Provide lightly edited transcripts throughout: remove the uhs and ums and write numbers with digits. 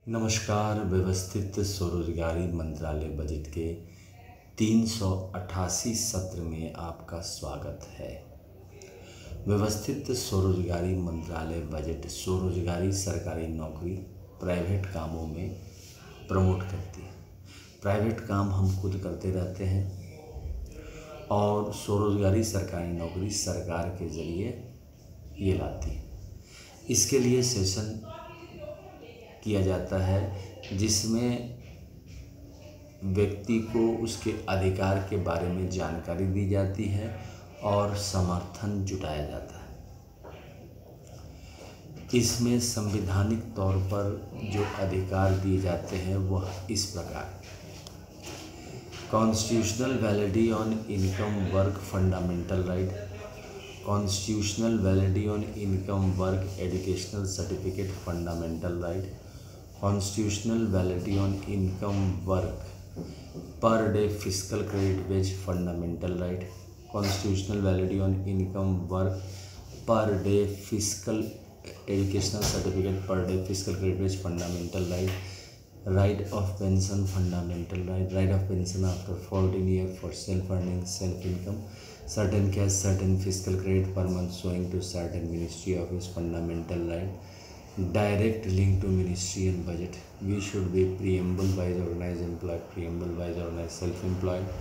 नमस्कार। व्यवस्थित स्वरोजगारी मंत्रालय बजट के 388 सत्र में आपका स्वागत है। व्यवस्थित स्वरोजगारी मंत्रालय बजट स्वरोजगारी सरकारी नौकरी प्राइवेट कामों में प्रमोट करती है। प्राइवेट काम हम खुद करते रहते हैं और स्वरोजगारी सरकारी नौकरी सरकार के ज़रिए ये लाती है। इसके लिए सेशन किया जाता है जिसमें व्यक्ति को उसके अधिकार के बारे में जानकारी दी जाती है और समर्थन जुटाया जाता है। इसमें संवैधानिक तौर पर जो अधिकार दिए जाते हैं वह इस प्रकार: constitutional validity on income work fundamental right, constitutional validity on income work educational certificate fundamental right, constitutional validity on income work per day physical credit wage fundamental right, constitutional validity on income work per day physical educational certificate per day physical credit wage fundamental right, right of pension fundamental right, right of pension after 14 year for self earning self income, certain cash, certain fiscal credit per month showing to certain ministry office fundamental right, direct link to ministry and budget. We should be preamble wise organized employed, preamble wise organized self-employed.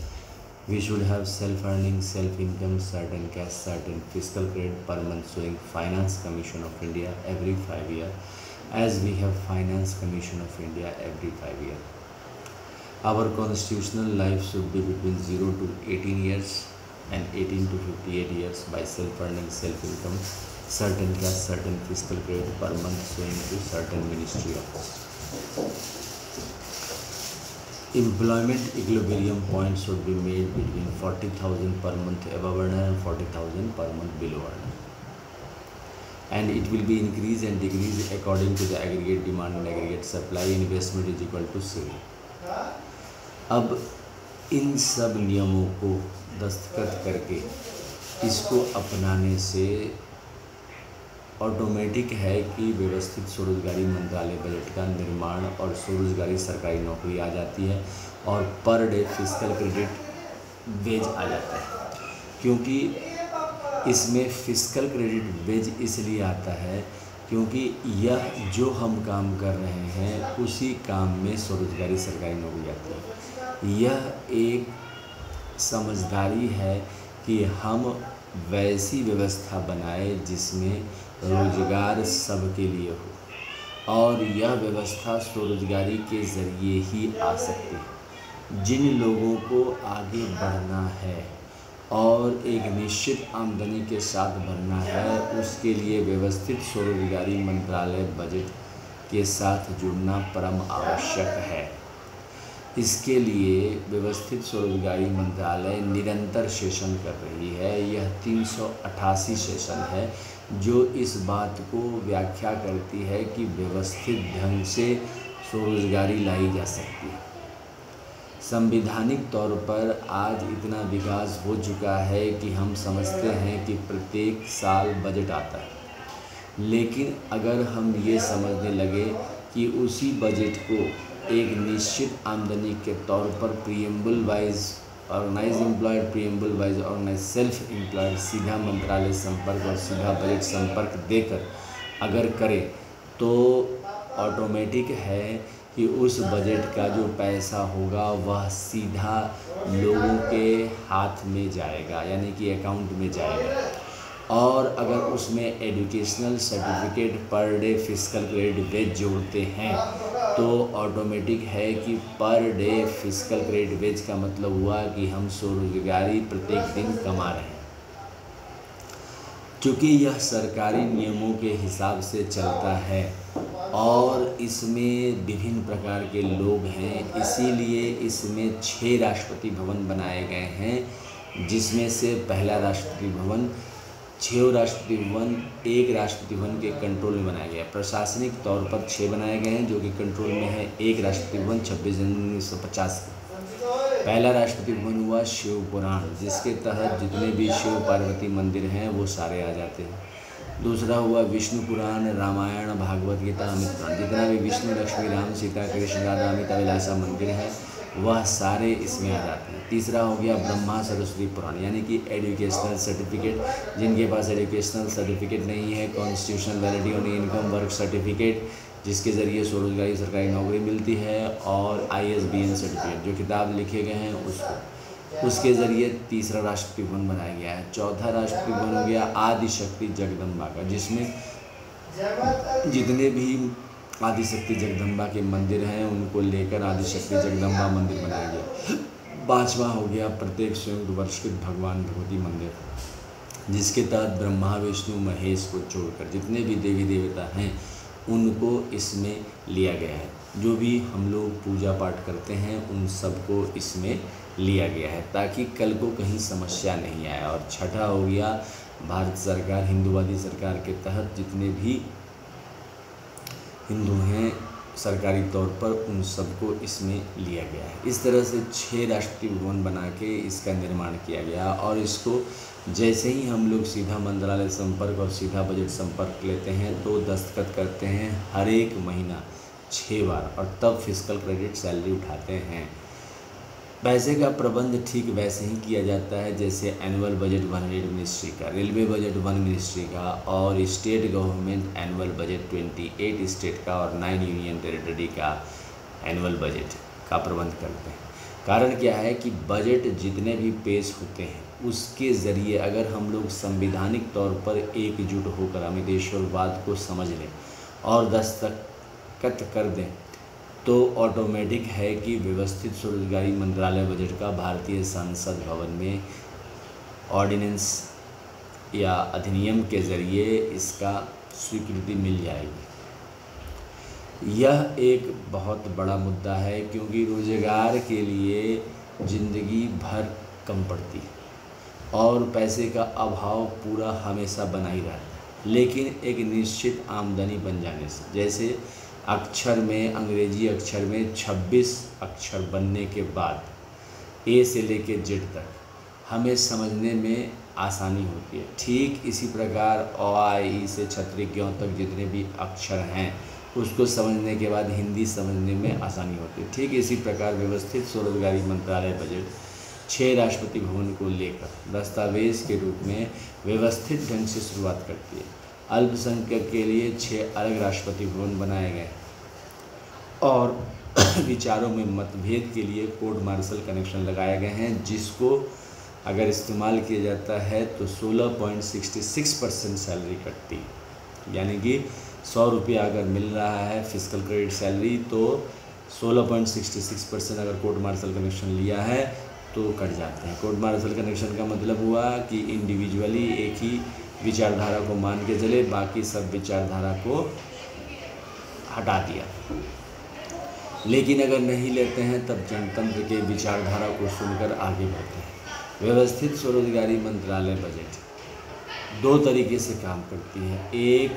We should have self-earning, self-income, certain cash, certain fiscal credit per month showing Finance Commission of India every 5 years, as we have Finance Commission of India every 5 years. Our constitutional life should be between 0 to 18 years and 18 to 58 years by self-earning, self-income, certain cash, certain fiscal credit per month showing to certain ministry office. Employment equilibrium point should be made between 40,000 per month above earner and 40,000 per month below earner, and it will be increase and decrease according to the aggregate demand and aggregate supply. Investment is equal to 0. अब इन सब नियमों को दस्तखत करके इसको अपनाने से automatic है कि व्यवस्थित स्वरोजगारी मंत्रालय बजट का निर्माण और स्वरोजगारी सरकारी नौकरी आ जाती है और per day physical credit wage आ जाता है। क्योंकि इसमें फिजिकल क्रेडिट वेज इसलिए आता है क्योंकि यह जो हम काम कर रहे हैं उसी काम में स्वरोजगारी सरकारी नौकरी आती है। यह एक समझदारी है कि हम वैसी व्यवस्था बनाए जिसमें रोजगार सबके लिए हो, और यह व्यवस्था स्वरोजगारी के ज़रिए ही आ सकती है। जिन लोगों को आगे बढ़ना है और एक निश्चित आमदनी के साथ बढ़ना है उसके लिए व्यवस्थित स्वरोजगारी मंत्रालय बजट के साथ जुड़ना परम आवश्यक है। इसके लिए व्यवस्थित स्वरोजगारी मंत्रालय निरंतर सेशन कर रही है। यह 388 सेशन है जो इस बात को व्याख्या करती है कि व्यवस्थित ढंग से स्वरोजगारी लाई जा सकती है। संवैधानिक तौर पर आज इतना विकास हो चुका है कि हम समझते हैं कि प्रत्येक साल बजट आता है, लेकिन अगर हम ये समझने लगे कि उसी बजट को एक निश्चित आमदनी के तौर पर preamble wise organise employed, preamble wise organise self employed, सीधा मंत्रालय संपर्क और सीधा बजट संपर्क देकर अगर करें तो ऑटोमेटिक है कि उस बजट का जो पैसा होगा वह सीधा लोगों के हाथ में जाएगा, यानी कि अकाउंट में जाएगा। और अगर उसमें educational certificate per day physical credit wage जोड़ते हैं तो ऑटोमेटिक है कि पर डे फिजिकल क्रेडिट वेज का मतलब हुआ कि हम स्वरोजगारी प्रत्येक दिन कमा रहे हैं। क्योंकि यह सरकारी नियमों के हिसाब से चलता है और इसमें विभिन्न प्रकार के लोग हैं, इसीलिए इसमें 6 राष्ट्रपति भवन बनाए गए हैं, जिसमें से पहला राष्ट्रपति भवन, 6 राष्ट्रपति भवन एक राष्ट्रपति भवन के कंट्रोल में बनाया गया। प्रशासनिक तौर पर 6 बनाए गए हैं जो कि कंट्रोल में है। एक राष्ट्रपति भवन 26 जनवरी 1950 का पहला राष्ट्रपति भवन हुआ शिव पुराण, जिसके तहत जितने भी शिव पार्वती मंदिर हैं वो सारे आ जाते हैं। दूसरा हुआ विष्णु पुराण, रामायण, भागवत गीता, अमित पुराण। जितना भी विष्णु, लक्ष्मी, राम, सीता, कृष्ण, राधा, अमित अभिलाषा मंदिर है वह सारे इसमें आ जाते हैं। तीसरा हो गया ब्रह्मा सरस्वती पुराण, यानी कि एजुकेशनल सर्टिफिकेट। जिनके पास एजुकेशनल सर्टिफिकेट नहीं है, constitutional validity on income work certificate, जिसके ज़रिए स्वरोजगारी सरकारी नौकरी मिलती है, और ISBN सर्टिफिकेट, जो किताब लिखे गए हैं उसके ज़रिए तीसरा राष्ट्रपति भवन बनाया गया है। चौथा राष्ट्रपति भवन हो गया आदिशक्ति जगदम्बा का, जिसमें जितने भी आदिशक्ति जगदम्बा के मंदिर हैं उनको लेकर आदिशक्ति जगदम्बा मंदिर बनाया गया। पाँचवा हो गया प्रत्येक संयुक्त वर्षकृत भगवान भगवती मंदिर, जिसके तहत ब्रह्मा, विष्णु, महेश को छोड़कर जितने भी देवी देवता हैं उनको इसमें लिया गया है। जो भी हम लोग पूजा पाठ करते हैं उन सबको इसमें लिया गया है, ताकि कल को कहीं समस्या नहीं आए। और छठा हो गया भारत सरकार, हिंदूवादी सरकार के तहत जितने भी हिंदू हैं सरकारी तौर पर उन सबको इसमें लिया गया है। इस तरह से 6 राष्ट्रपति भवन बना के इसका निर्माण किया गया, और इसको जैसे ही हम लोग सीधा मंत्रालय संपर्क और सीधा बजट संपर्क लेते हैं तो दस्तखत करते हैं हर एक महीना 6 बार, और तब फिस्कल क्रेडिट सैलरी उठाते हैं। पैसे का प्रबंध ठीक वैसे ही किया जाता है जैसे एनुअल बजट 100 मिनिस्ट्री का, रेलवे बजट 1 मिनिस्ट्री का, और state government annual budget 28 state का और 9 यूनियन टेरिटरी का एनुअल बजट का प्रबंध करते हैं। कारण क्या है कि बजट जितने भी पेश होते हैं उसके ज़रिए अगर हम लोग संवैधानिक तौर पर एकजुट होकर अमितेश्वरवाद को समझ लें और दस्तखत कर दें तो ऑटोमेटिक है कि व्यवस्थित स्वरोजगारी मंत्रालय बजट का भारतीय संसद भवन में ऑर्डिनेंस या अधिनियम के ज़रिए इसका स्वीकृति मिल जाएगी। यह एक बहुत बड़ा मुद्दा है, क्योंकि रोज़गार के लिए ज़िंदगी भर कम पड़ती है और पैसे का अभाव पूरा हमेशा बना ही रहता है। लेकिन एक निश्चित आमदनी बन जाने से, जैसे अक्षर में, अंग्रेजी अक्षर में 26 अक्षर बनने के बाद ए से लेके जेड तक हमें समझने में आसानी होती है। ठीक इसी प्रकार अ, आ, इ से क्षत्रिज्ञों तक जितने भी अक्षर हैं उसको समझने के बाद हिंदी समझने में आसानी होती है। ठीक इसी प्रकार व्यवस्थित स्वरोजगारी मंत्रालय बजट 6 राष्ट्रपति भवन को लेकर दस्तावेज के रूप में व्यवस्थित ढंग से शुरुआत करती है। अल्पसंख्यक के लिए 6 अलग राष्ट्रपति भवन बनाए गए और विचारों में मतभेद के लिए कोर्ट मार्शल कनेक्शन लगाए गए हैं, जिसको अगर इस्तेमाल किया जाता है तो 16.66% सैलरी कटती है। यानी कि 100 रुपया अगर मिल रहा है फिस्कल क्रेडिट सैलरी तो 16.66% अगर कोर्ट मार्शल कनेक्शन लिया है तो कट जाते हैं। कोर्ट मार्शल कनेक्शन का मतलब हुआ कि इंडिविजुअली एक ही विचारधारा को मान के चले, बाकी सब विचारधारा को हटा दिया। लेकिन अगर नहीं लेते हैं तब जनतंत्र के विचारधारा को सुनकर आगे बढ़ते हैं। व्यवस्थित स्वरोजगारी मंत्रालय बजट 2 तरीके से काम करती है, एक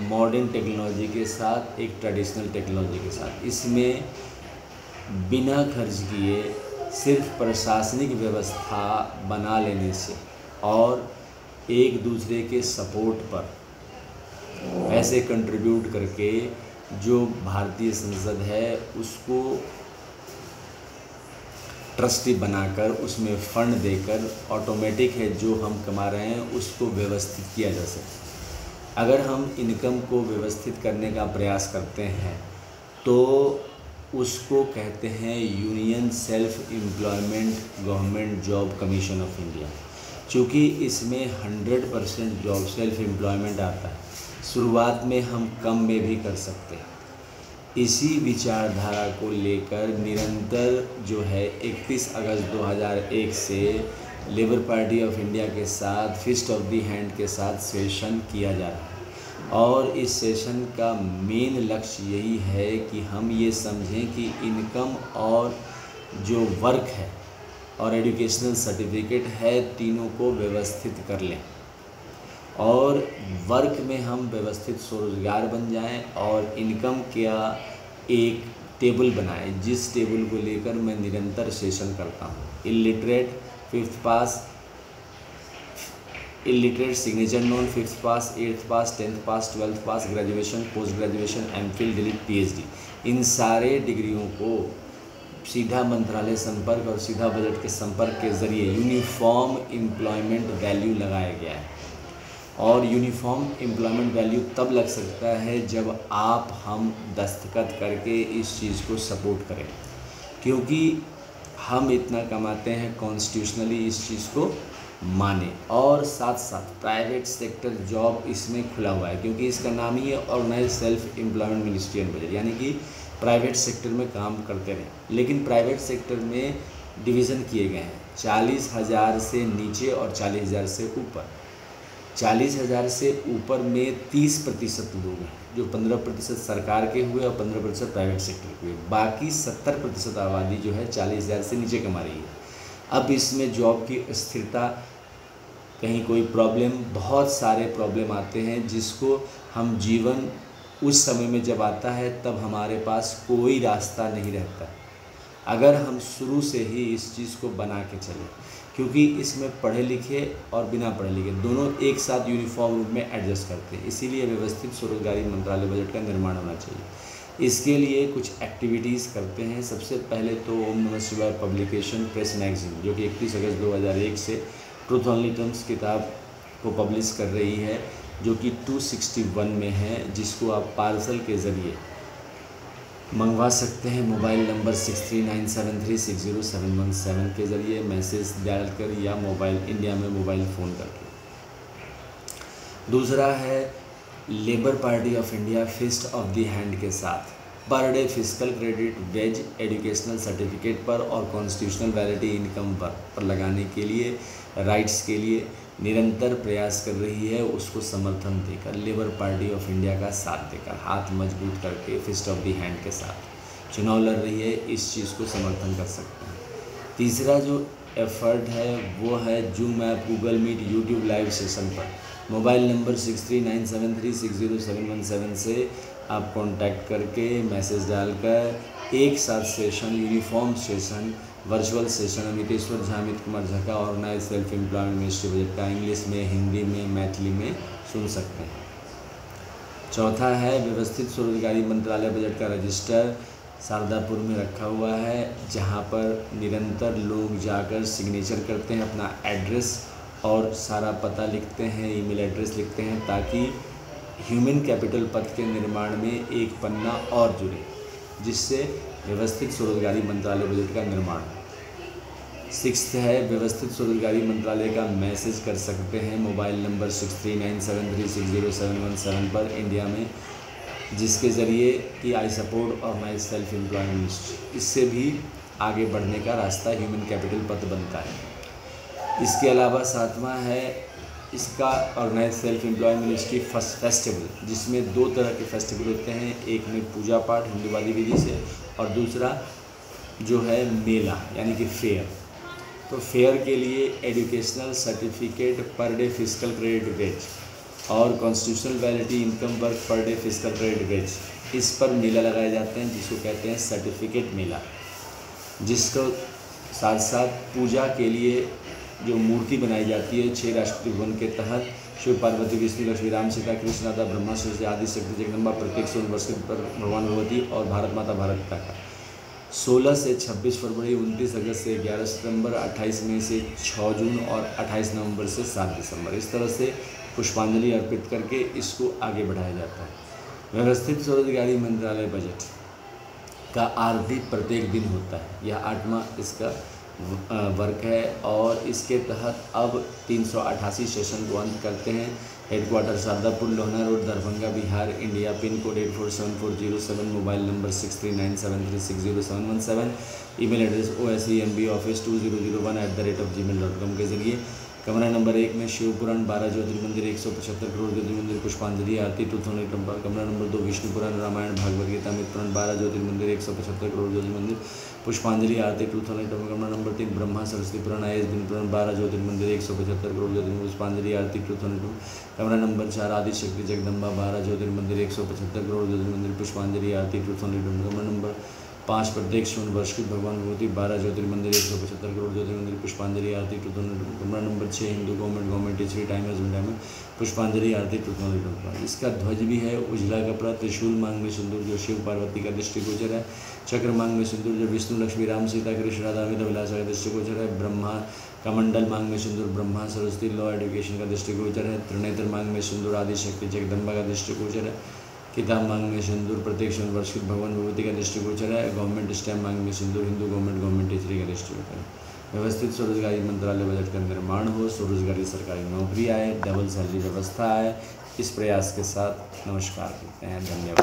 मॉडर्न टेक्नोलॉजी के साथ, एक ट्रेडिशनल टेक्नोलॉजी के साथ। इसमें बिना खर्च किए सिर्फ प्रशासनिक व्यवस्था बना लेने से और एक दूसरे के सपोर्ट पर पैसे कंट्रीब्यूट करके जो भारतीय संसद है उसको ट्रस्टी बनाकर उसमें फंड देकर ऑटोमेटिक है जो हम कमा रहे हैं उसको व्यवस्थित किया जा सकता। अगर हम इनकम को व्यवस्थित करने का प्रयास करते हैं तो उसको कहते हैं union self employment government job commission of India. चूँकि इसमें 100% जॉब सेल्फ एम्प्लॉयमेंट आता है, शुरुआत में हम कम में भी कर सकते हैं। इसी विचारधारा को लेकर निरंतर जो है 31 अगस्त 2001 से लेबर पार्टी ऑफ इंडिया के साथ फिस्ट ऑफ दी हैंड के साथ सेशन किया जा रहा है। और इस सेशन का मेन लक्ष्य यही है कि हम ये समझें कि इनकम और जो वर्क है और एजुकेशनल सर्टिफिकेट है तीनों को व्यवस्थित कर लें और वर्क में हम व्यवस्थित स्वरोजगार बन जाएं और इनकम का एक टेबल बनाएं, जिस टेबल को लेकर मैं निरंतर सेशन करता हूं। Illiterate, 5th pass, illiterate signature known, 5th pass, 8th pass, 10th pass, 12th pass, graduation, post graduation, MPhil, DLitt, PhD, इन सारे डिग्रियों को सीधा मंत्रालय संपर्क और सीधा बजट के संपर्क के जरिए यूनिफॉर्म एम्प्लॉयमेंट वैल्यू लगाया गया है। और यूनिफॉर्म एम्प्लॉयमेंट वैल्यू तब लग सकता है जब हम दस्तखत करके इस चीज़ को सपोर्ट करें, क्योंकि हम इतना कमाते हैं, कॉन्स्टिट्यूशनली इस चीज़ को माने। और साथ साथ प्राइवेट सेक्टर जॉब इसमें खुला हुआ है, क्योंकि इसका नाम ही है organise self employment ministry and budget, यानी कि प्राइवेट सेक्टर में काम करते रहें। लेकिन प्राइवेट सेक्टर में डिवीज़न किए गए हैं 40,000 से नीचे और 40,000 से ऊपर। 40,000 से ऊपर में 30% लोग हैं, जो 15% सरकार के हुए और 15% प्राइवेट सेक्टर के हुए। बाकी 70% आबादी जो है 40,000 से नीचे कमा रही है। अब इसमें जॉब की स्थिरता, कहीं कोई प्रॉब्लम, बहुत सारे प्रॉब्लम आते हैं जिसको हम जीवन उस समय में जब आता है तब हमारे पास कोई रास्ता नहीं रहता अगर हम शुरू से ही इस चीज़ को बना के चलें, क्योंकि इसमें पढ़े लिखे और बिना पढ़े लिखे दोनों एक साथ यूनिफॉर्म रूप में एडजस्ट करते हैं। इसीलिए व्यवस्थित स्वरोजगारी मंत्रालय बजट का निर्माण होना चाहिए। इसके लिए कुछ एक्टिविटीज़ करते हैं। सबसे पहले तो ओम नमः शिवाय पब्लिकेशन प्रेस मैगजीन, जो कि 31 अगस्त 2001 से ट्रूथ ओनली टर्म्स किताब को पब्लिश कर रही है, जो कि 261 में है, जिसको आप पार्सल के ज़रिए मंगवा सकते हैं। मोबाइल नंबर 6397360717 के ज़रिए मैसेज डालकर या मोबाइल इंडिया में मोबाइल फ़ोन करके। दूसरा है labour party of India fist of the hand के साथ per day physical credit, wage, educational certificate per और कॉन्स्टिट्यूशनल वैलिडिटी इनकम पर लगाने के लिए, राइट्स के लिए निरंतर प्रयास कर रही है। उसको समर्थन देकर, लेबर पार्टी ऑफ इंडिया का साथ देकर, हाथ मजबूत करके फिस्ट ऑफ द हैंड के साथ चुनाव लड़ रही है, इस चीज़ को समर्थन कर सकते हैं। तीसरा जो एफर्ट है वो है zoom app, Google Meet, YouTube live session पर मोबाइल नंबर 6397360717 से आप कांटेक्ट करके मैसेज डालकर एक साथ session, uniform session, virtual session Amiteshwar Jha, Amit Kumar Jha का organise self employment ministry budget का इंग्लिश में, हिंदी में, मैथिली में सुन सकते हैं। चौथा है व्यवस्थित स्वरोजगारी मंत्रालय बजट का रजिस्टर शारदापुर में रखा हुआ है, जहां पर निरंतर लोग जाकर सिग्नेचर करते हैं, अपना एड्रेस और सारा पता लिखते हैं, ईमेल एड्रेस लिखते हैं, ताकि ह्यूमन कैपिटल पथ के निर्माण में एक पन्ना और जुड़े, जिससे व्यवस्थित स्वरोजगारी मंत्रालय बजट का निर्माण हो। 6th है व्यवस्थित स्वरोजगारी मंत्रालय का मैसेज कर सकते हैं मोबाइल नंबर 6397360717 पर इंडिया में, जिसके ज़रिए कि I support organise self employment ministry. इससे भी आगे बढ़ने का रास्ता ह्यूमन कैपिटल पथ बनता है। इसके अलावा 7वां है इसका organise self employment ministry first festival, जिसमें 2 तरह के फेस्टिवल होते हैं, एक में पूजा पाठ हिंदूवादी विधि से और दूसरा जो है मेला यानी कि फेयर। तो फेयर के लिए educational certificate per day physical credit wage और constitutional validity income work per day physical credit wage, इस पर मेला लगाए जाते हैं, जिसको कहते हैं सर्टिफिकेट मेला। जिसको साथ साथ पूजा के लिए जो मूर्ति बनाई जाती है 6 राष्ट्रीय भवन के तहत, शिव पार्वती विष्णु लक्ष्मी राम सीता कृष्ण राधा ब्रह्मा सरस्वती आदि शक्ति जगदम्बा प्रत्येक 100 वर्ष पर भगवान भगवती और भारत माता भारत पिता का 16 से 26 फरवरी, 29 अगस्त से 11 सितंबर, 28 मई से 6 जून और 28 नवंबर से 7 दिसंबर, इस तरह से पुष्पांजलि अर्पित करके इसको आगे बढ़ाया जाता है। व्यवस्थित स्वरोजगारी मंत्रालय बजट का आरडी प्रत्येक दिन होता है, यह 8वां इसका वर्क है और इसके तहत अब 388 सेशन को अंत करते हैं। Headquarter Shardapur, Lohna road, Darbhanga, Bihar, India. Pin code 847407, mobile number 6397360717, email address osemboffice2001@gmail.com के जरिए। कमरा नंबर 1 में शिवपुराण, 12 ज्योतिर्मंदिर, 175 करोड़ ज्योतिर्मंदिर, पुष्पांजलि आरती, ट्रूथ ओनली टेम्पल। कमरा नंबर 2 विष्णु पुराण, रामायण, भागवत गीता, अमित पुराण, 12 ज्योतिर्मंदिर, 175 करोड़ ज्योतिर्मंदिर, पुष्पांजलि आरती, ट्रूथ ओनली टेम्पल। कमरा नंबर 3 ब्रह्मा सरस्वती पुराण, आयस दिन पुराण, 12 ज्योतिर्मंदिर, 175 करोड़ ज्योतिर्मंदिर, पुष्पांजलि आरती, ट्रूथ ओनली टेम्पल। कमरा नंबर 4 आदि शक्ति जगदम्बा, 12 ज्योतिर्मंदिर, 175 करोड़ ज्योतिर्मंदिर, पुष्पांजलि आरती, ट्रूथ ओनली टेम्पल। कमरा नंबर 5 प्रत्येक स्वर्ण वर्षकृत भगवान विभूति, 12 ज्योतिर्मंदिर, 175 करोड़ ज्योतिर्मंदिर, पुष्पांजलि आरती कमरा नंबर 6 हिंदू गवर्नमेंट टीचरी टाइम पुष्पांजलि आरती टूटनों। इसका ध्वज भी है उजला कपड़ा, त्रिशूल मांग में सिंदूर जो शिव पार्वती का दृष्टिगोचर है, चक्र मांग में सिंदूर जो विष्णु लक्ष्मी राम सीता कृष्ण राधा अमिता विलासा का दृष्टिगोचर है, ब्रह्मा कमंडल मांग में सिंदूर ब्रह्मा सरस्वती लॉ एजुकेशन का दृष्टिगोचर है, त्रिनेत्र मांग में सिंदूर आदि शक्ति जगदम्बा का दृष्टिगोचर है, किताब मांग में सिंदूर प्रत्येक स्वर्ण वर्षकृत भगवान विभूति का दृष्टिगोचर है, गवर्नमेंट स्टैम्प मांग में सिंदूर हिंदू गवर्नमेंट टीचरी का दृष्टिगोचर है। व्यवस्थित स्वरोजगारी मंत्रालय बजट का निर्माण हो, स्वरोजगारी सरकारी नौकरी आए, डबल सैलरी व्यवस्था आए, इस प्रयास के साथ नमस्कार करते हैं। धन्यवाद।